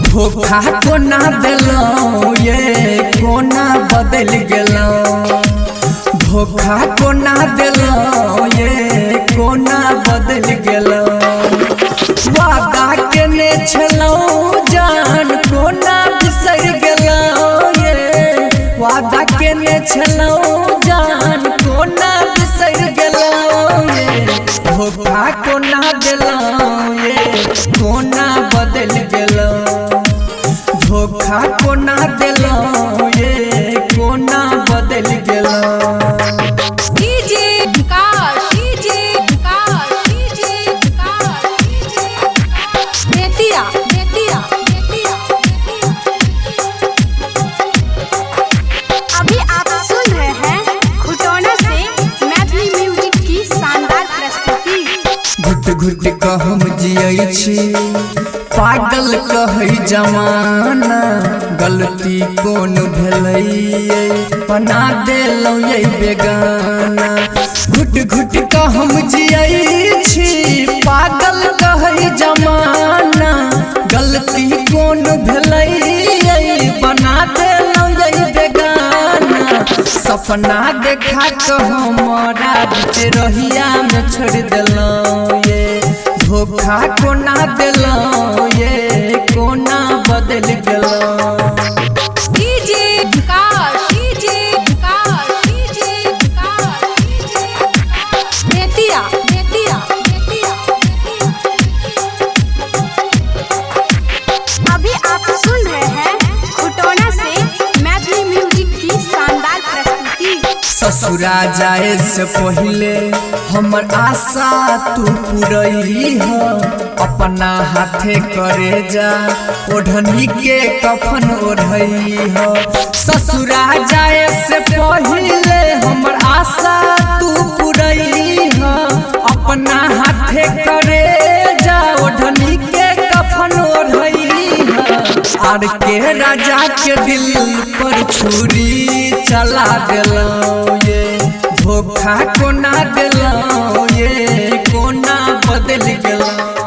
धोखा कोना दिलो ये कोना बदल गेलो। धोखा कोना दिलो ये कोना बदल गेलो। वादा केने छलो जान कोना बिसर गेलो ये। वादा केने छलो जान कोना बिसर गेलो ये। धोखा कोना दिलो ये कोना बदल गेलो। धोखा कोना दिलो ये कोना बदल गेलो। अभी आप सुन रहे हैं खुटौना से मैथिली म्यूजिक की शानदार प्रस्तुति। घुट घुट कह हम जियै छी पागल कहै जमाना। गलती कोन भेलै बना देलौ ये बेगाना। घुट घुट कह हम जियै छी पागल कहै जमाना। गलती कोन भेलै बना देलौ ये बेगाना। सपना देखा के हमारा बीच रहिया में छोड़ देलौ ये। धोखा कोना दिलो ये कोना बदल गेलो। अभी आप सुन रहे हैं खुटौना से मैथिली म्यूजिक की शानदार प्रस्तुति। ससुरा जाए से पहले हमर आशा तू पूरई हो। अपना हाथे करे जा ओढ़नी के कफन ओढ़ई हो। ससुरा जाए से पहले हमर आशा तू पूरई हो। अपना हाथे करे जा ओढ़नी के कफन ओढ़ई हो। आर के राजा के दिल पर छुरी चला दिलो ये। धोखा कोना दिलो ये कोना बदल गेलो।